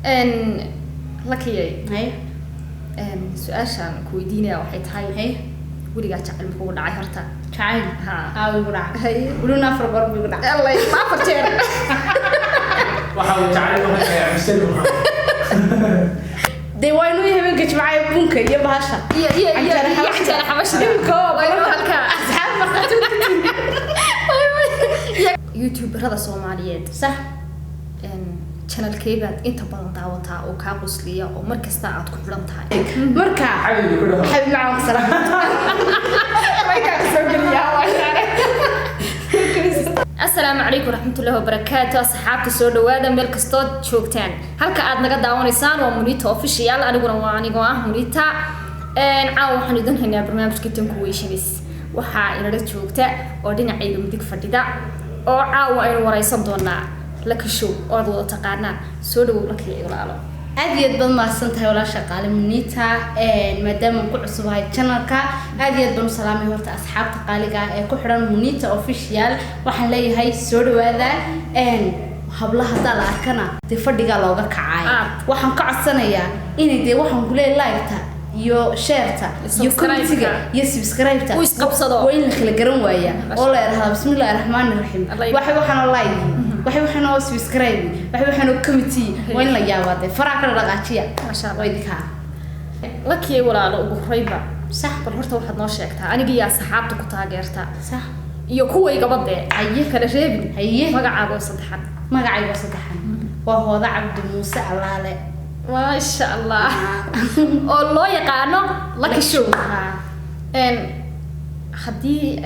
ان لكي هاي ان سؤاشان كويدينيا waxay tahay هاي wariga jacayl muxuu dhacay horta jacayl ha ugu dhacay hay wuluna afar goor ugu dhacay Allah ma farteen waxa uu jacayl waxa ay amisadu de waynu yahay gajmacay bunka iyo bahasha iyo xabasha waynu halka asxaab maqatu YouTube rada Soomaaliyeed sax channel keebaad inta badan daawataa oo ka qosliya oo markasta aad ku xiran tahay marka xabib macaan salaam way ka soo geliyaa السلام عليكم ورحمة الله وبركاته أصحابتي سو دوادا ميل كستود joogtaan halka aad naga daawanaysaan waa Munita official aniguna waa Munita caaw waxaan idin haynaa barnaamijka Tanku Weyshinis waxa inala joogta oo dhinacayga midig fadhida oo caaw aynu waraysan doonaa Lucky Show oo aad wada taqaanaan soo dhawow Lucky walaalo aad iyo aad baan mahadsantahay walaal shaqaale Munita maadaama ku cusubahay channelka aad iyo aad baan salaamay horta asxaabta qaaliga ee ku xiran Munita official waxaan leeyahay soo dhawaada hablaha dal arkana de fadhiga looga kacay waxaan ka codsanayaa inay de waxaan ku leeyahay like-ta iyo share-ta iyo comment-ga iyo subscribe-ta oo isqabsado waa in la kala garan waaya oo la yiraahdo bismillaahir rahmaanir rahiim waxaan like waxaan oo subscribe waxaan oo committee waa in la yaabade faraha kala dhaqaajiya masha Allah waydka Lucky walaalo ugu horeyba sax bal horta waxaad noo sheegtaa aniga iyo asxaabta ku taageerta sax iyo kuwayga badde haye kala reebin haye magacaaga saddexan magacayga saddexan waa Hooda Cabdi Muuse Allaale ما شاء الله الله يقانو Lucky Show hadii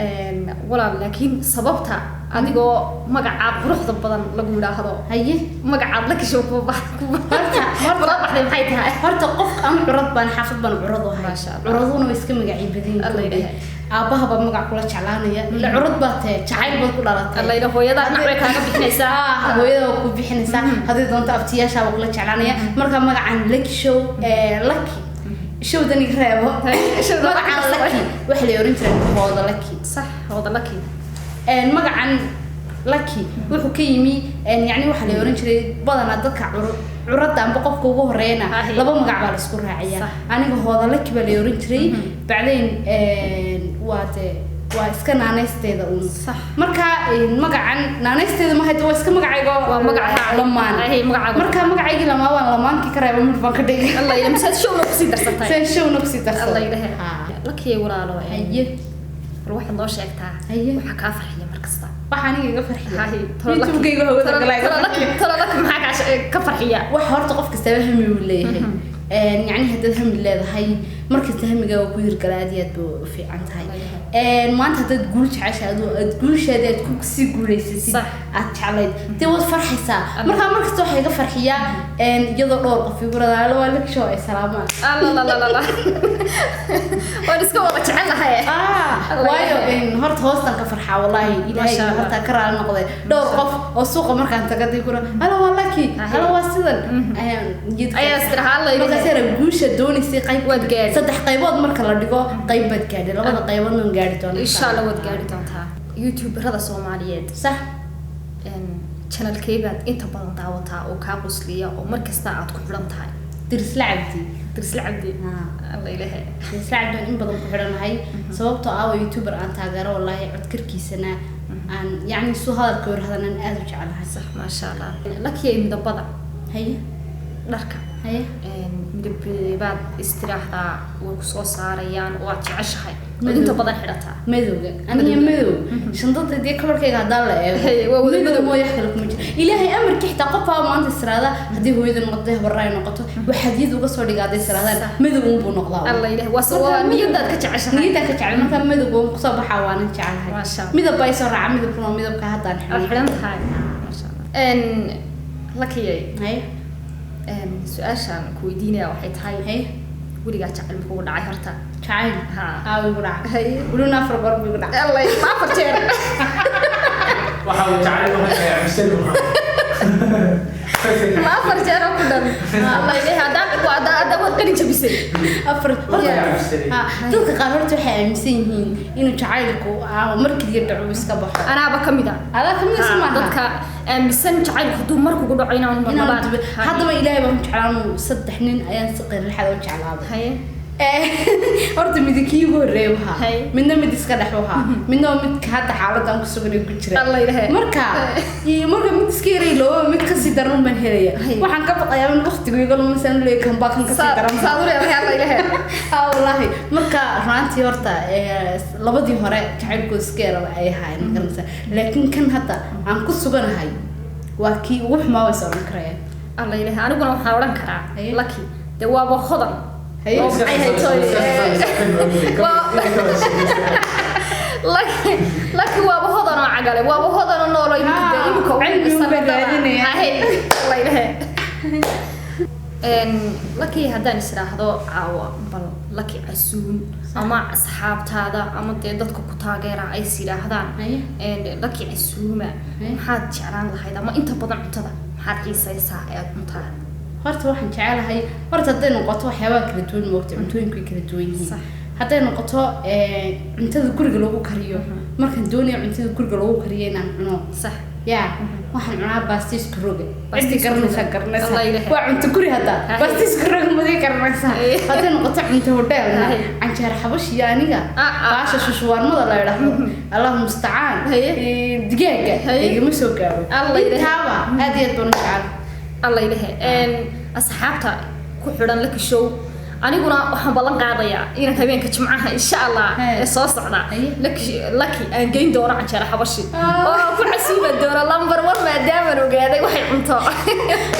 walaal laakiin sababta adigoo magaca quruxda badan lagu yiraahdo haye magaca Lucky Show horta maxay tahay horta qof aan curad baan xafid baan curad oo hay curaduna iska magacii badin Allah ilaahay aabaha baa magac kula jeclaanaya la curad baa tahay jacayl baad ku dhalatay Allah ilaahay hooyada nacay kaaga bixinaysaa hooyada ku bixinaysaa hadii doonto abtiyaasha waa kula jeclaanaya marka magacan Lucky Show Lucky show dani reebo magacan Lucky waxa la oran jiray Hooda Lucky صح Hooda Lucky magacan Lucky wuxuu ka yimi yani waxa la oran jiray badana dadka curada amba qofka ugu horeeyna laba magac baa la isku raaciyaa aniga Hooda Lucky baa la oran jiray bacdeen waa iska naanaysteeda صح marka magacan naanaysteeda ma haydo waa iska magacayga waa magaca lamaan marka magacayga lamaan waan lamaanki ka reebo mid baan ka dhigay Allah ilaahay masad show nafsi darsatay seen show nafsi darsatay Allah ilaahay Lucky walaalo haye ruuxa noo sheegtaa waxa ka farxiya markasta waxaan iga farxiya haye YouTube-gayga hawada galay Lucky maxaa ka farxiya wax horta qof kasta hami uu leeyahay يعني هذا هم اللي هاي مركز همي جوا كوير قلاديات في عند هاي ما أنت تقول عشان تقول شهادات كوكسي قولي سيسي أتعلد تود فرح سا مركز توحي فرحية يلا دور في برا على والك شو سلامة لا لا لا لا ونسكو وتعلى هاي وايو هرت هوستن كفرحة والله إلهي هرت كرر المقضي دور قف والسوق مركز تقدي كورا هلا والله كي هلا واسدن أي استراحة الله سير جوشة دوني سي قيب ودقاري صدح قيبات مركز لدقو قيب بدقاري لبدا قيبات من قاري إن شاء الله ودقاري تونتها يوتيوب رضا Soomaaliyeed صح channel keebaad inta badan daawataa oo ka qosliya oo markasta aad ku xiran tahay درس لعبتي الله إلهي درس لعبتي إن بدن ku xiranahay sababtoo ah youtuber aan taageero wallahi codkarkiisana aan yani soo hadalka war hadan aad u jecelahay صح ما شاء الله Lucky midabada haye dharka haye midabad istiraahda oo ku soo saarayaan oo aad jeceshahay inta badan xirataa madowga aniga madow shandada dee kalarkayga hadaa la eego waa wada madow mooy xilku ma jiro ilaahay amarki xitaa qof aa maanta israada hadii hooyada noqdo habaray noqoto waxa hadiyad uga soo dhigaaday israadaan madow uu buu noqdaa Allah ilaahay waa niyada ka jeceshahay niyada ka jecel marka madow uu ku soo baxaa waan jecelahay ma sha Allah midab ay soo raaca midabka hadaan xiran tahay ma sha Allah Lucky haye سؤاشان كويدينيا waxay tahay hay wariga jacayl muxuu dhacay horta jacayl ugu dhacay wuluna afar goor ugu dhacay Allah ma farteen waxa uu jacayl waxa ay amisadu ما فرجنا كلنا الله إليه هذا وقتني جبسي أفر تلك قررت حامسين إنه تعالكوا مركز يدعو يسكبه أنا بكمل هذا كم اسمه ضدك amisan jacayl haduu markuu ku dhaco inaan marnaba haddaba ilaahay baan jeclaan saddex nin ayaan si qeyr lixad u jeclaaday horta midkii ugu horeeyay midna mid iska dhaxwaha midna mid ka hadda xaaladan ku sugan ku jira Allah ilaahay marka mid iska yaray loo mid ka sii daran man helaya waxaan ka baqayaa in waqtigu iga lumisan leeyahay kan baa kan ka sii daran saadure Allah ilaahay wallahi marka raantii horta labadii hore jacaylku iska yaray ay ahaayeen garanaysa laakiin kan hadda aan ku suganahay waa kii ugu xumaa soo karaya Allah ilaahay aniguna waxaan oran karaa lucky de waa hodan لكن وابو هذا نوع عقله وابو هذا نوع لا يمكن لكن هذا نسرح هذا عوا بل لكن عسون أما أصحاب هذا أما تقدر كتاجر أي سيرة هذا لكن عسون حد شعران هذا ما أنت بدن عتذا حد يسوي ساعات متعب horta waxaan jecelahay horta haday noqoto waxyaabo kala duwan moogta cuntooyinku kala duwan yihiin haday noqoto cuntada guriga lagu kariyo markaan doonayo cuntada guriga lagu kariyo inaan cuno sax yaa waxaan cunaa baastis kuroga baastis karnaysa waa cunto guri hadda baastis kuroga madii karnaysa haday noqoto cunto hotel canjeer xabash iyo aniga baasha shushwarmada la yiraahdo Allahu musta'an digaaga igama soo gaaro taaba aad iyo doon jecel الله يلهي أصحابته كحران لك الشو أنا قلنا وحنا بلن قاضية إن هبين كجمعها إن شاء الله صوص عنا لك جين دورة عن شارع حبشي كل عسيمة دورة لامبر وان ما دائما وقاعدة وحي عمطاء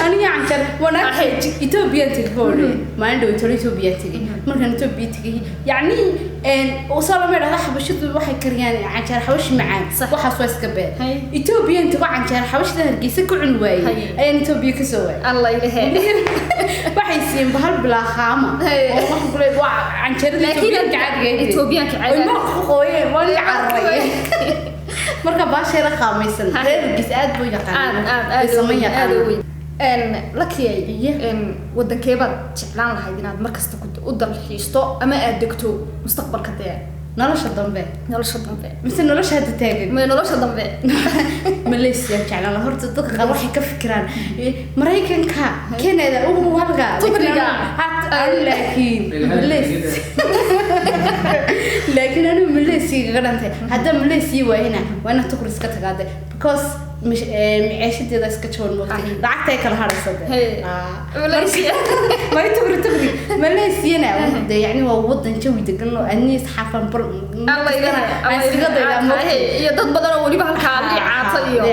أنا عن شارع وانا إثيوبيا تقولي ما عنده إثيوبيا تجي مركان إثيوبيا تجي يعني وصار مرة راح حبشي وحي كريان عن شارع حبشي معان وحصوا اسكبات إثيوبيا تبع عن شارع حبشي ده هرجيسة كل عنواي أي إثيوبيا كسوة الله يلهي وحي سين بهال بلا خامة عن شرد لكن إثيوبيا كعادة ما خويه ولا عرّي مركب باشر خامسن هذا الجسد بو يقان سمية قانوي لكي ودن كيبا جعلان لها ديناد مركز تكون قدر الحيشتو أما أدكتو مستقبل كده نلاش الضنبه نلاش الضنبه مثل نلاش هذا تاجد ما نلاش الضنبه ماليزيا جعلان هرت الدقة روحي كفكران مريكان كندا والغا تبريغا لكن أنا ماليزيا غرانتي هذا ماليزيا وهنا وأنا تقرص كتقاعد because مش معيشتي ذا سكتشون موتي لعكتها كل هذا صدق ماليزيا ما تقري ماليزيا أنا يعني ووضن شوي تقولوا أني صحافة الله يلهي يا ضد بدن ولي بهالكالي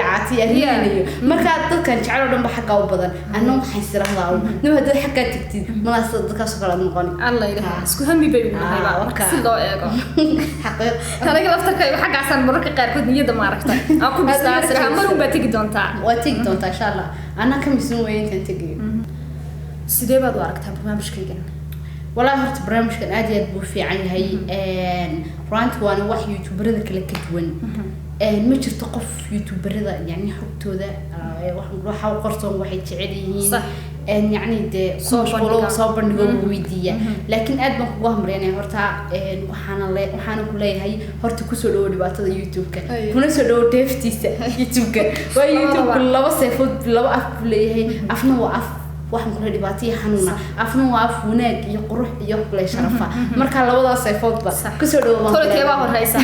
عاطي يعني ما كان كان شعره دم بحقه وبدن أنهم حيصير هذا نو هذا حكا تكتير ما صدق كسر المقاني الله يلهي اسكو همي بيبي سيدو ايغو حقيقة أنا قلت لك حق عشان مرك قاعد كنت نيدا ما عرفت أكو بستأثر مرة بتيجي دونتا وتيجي دونتا إن شاء الله أنا كم سنة وين تنتجي سيدي بعد واركتها برنامج كيجن والله هرت برنامج كان عادي في عين هي رانت وأنا واحد يوتيوبر ذا كله كتون ما شفت قف يوتيوبر ذا يعني حبته ذا واحد روح وقرصون واحد تعليه صح يعني ده صوب نقول ويدية لكن أدم قوهم يعني هرتا وحنا كلها هي هرت كسر اللي بعد يوتيوب كان كنا سلوا تفتيس يوتيوب كان ويوتيوب كله بس يفوت لو أفلي هي أفنى وأف واحد كله دباتي حنونا أفنى وأف هناك يقرح يقبل شرفة مركا لو ده سيفوت بس كسر لو تقول كيف هو الرئيس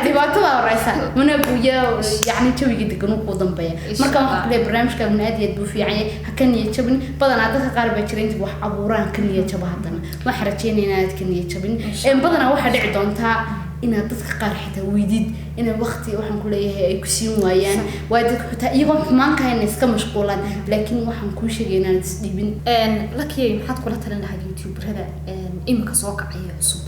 دباتوا الرئيس من أبويا يعني توي جد كانوا قدام بيا مركا كله برنامج كان نادي يدو في عين هكني يتشبني بدنا عادة قارب يشرين تبوح عبوران كني يتشبه هذانا ما حرتشيني ناد كني يتشبني بدنا واحد عدون تا إن هذا قارحته ويديد إن وقتي وحن كلها يكسيون ويان ويدك حتى يوم ما كان نسك مشغولا لكن وحن كل شيء جينا تسديبين لكن حد كلها تلنا هذا يوتيوبر هذا إمك سواق عيا عصب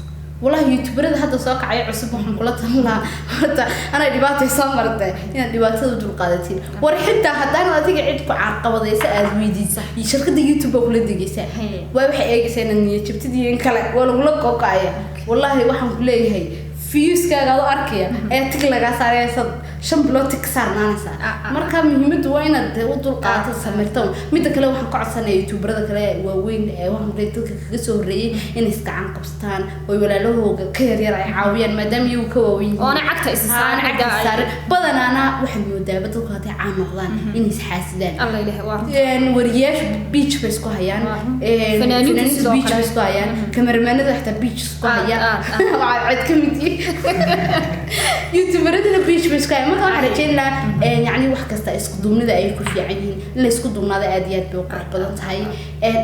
والله يوتيوبر هذا سواق عيا عصب وحن كلها تلنا حتى أنا دباتي صامرته إن دباتي ودول قادتين ورحتة حتى أنا تيجي عندك عقبة ذي سأل ويدي يشارك دي يوتيوب ولا دي جسا ويروح يجي سنة يجيبت دي ينكلا ولا ولا قاعية والله وحن كلها هي فيوس كذا أركيا تكلا قصاري صد shan bilood ka saarnaanaysa marka muhiimadu waa inaad u dulqaato samirto mid kale waxaan ka codsanay youtuberada kale waaweyn ee waxaan dadka kaga soo horeeyay in iskacan qabstaan oo walaalahooga ka yar ay caawiyaan maadaama iyagu ka waaweyn oo cagta isaaran badanaana waxaan moodaa dadku haday caan noqdaan in isxaasidaan Allah ilaahay waa wariyaash beach bay isku hayaan fanaaniintu beach bay isku hayaan kameramanada xataa beach isku hayaan waa cid ka mid youtuberadana beach bay isku hayaan marka waxaan rajaynayaa yani wax kasta isku duubnida ay ku fiican yihiin la isku duubnada aad iyo aad bay u qurux badan tahay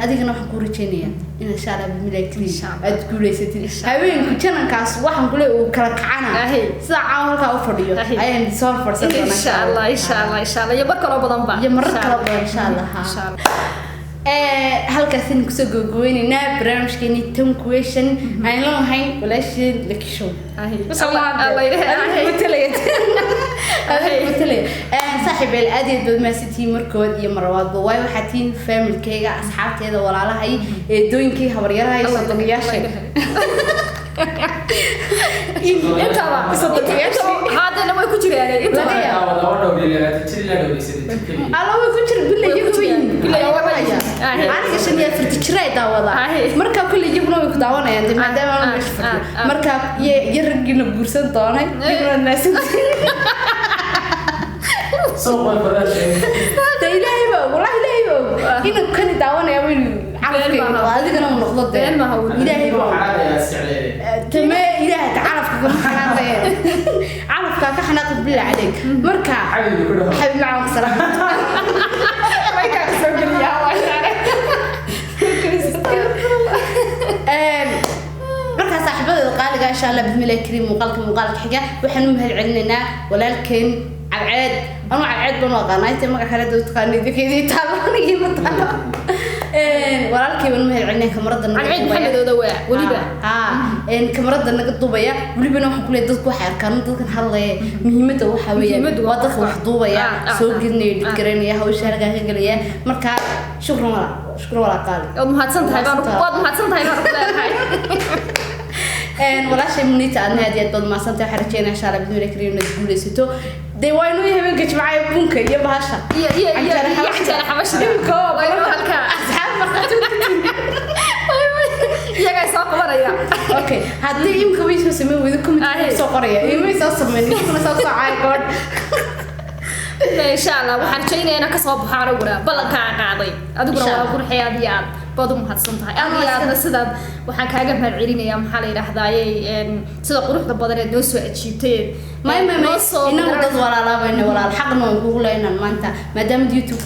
adigana waxaan ku rajaynayaa in insha Allah bimilay kaliya aad guuleysatid habeenku janankaas waxaan kule uu kala kacana sida caawalka u fadhiyo ayaan soo farsan doonaa insha Allah iyo mar kale badan ba iyo mar kale badan insha Allah halkaas in kusoo gogoweynaa barnaamijkeeni Tom Question aan la lahayn walaasheen lakisho Allah ilaahay صاحب الأدي بالمسيتي مركود يا مرواد بواي وحتين فاميل كيجا أصحاب كذا ولا لا هي دوين كي هوريرها هي صدقياش انت هذا لما يكون جري يعني انت على ما يكون جري بالله يكوين أنا عشان يفرت شراي داوضة مركب كل يجيبنا ويكداونا يعني ما دام أنا مش مركب يرجعنا بورسن طاني يجيبنا الناس سوق البلد إلهي بقى والله إلهي بقى إنه كان داونا يا وين عارف كيف هذا كنا منخلط ده ما هو إلهي بقى تمام إلهي تعرف كم حنا عارف كيف حنا قبل عليك مركب حبيبي معهم صراحة ما كان يسوي لي يا marka saaxiibada qaaliga insha Allah bismillah kariim muuqaalka xiga waxaan u mahad celinaa walaalkeen عبعاد أنا عبعاد بنوقع نايت ما كحلت وتقاني ذكي تالاني مطلع ولكن من مهل عنا كمرض عبعاد محمد ودواء وليبا إن كمرض إنك الضبية وليبا نوح كل يدك واحد كان ضد حلا مهمته وحوية وضخ وحضوبية سوق جني الكرنية هو الشارع كجلية مركا شكرا ولا قال ما هتصنت هاي ولا شيء منيت أنا هذه الضد ما صنت حركينا إن شاء الله بدون كريم نقول ستو دي وينو يهمك جماعة بونك يا بهاشا يا حتى أنا حمش دمكو وينو هالك أصحاب يا جاي ساق وريا أوكي هذا يمكن ويش نسميه ويدكم ساق وريا يمكن يسافر مني يمكن يسافر عايقون إن شاء الله وحن شيء أنا كسب حارورة بلغ قاعدي أدور على كل حياديات بدهم هتصنتها أنا سداد وحن كاجا مرعيين يا محل رحداي سداد قروح البدر الناس وأشيتين ما إنه ضد ولا لا بين ولا الحق إنه نقول إن ما أنت ما دام يوتيوب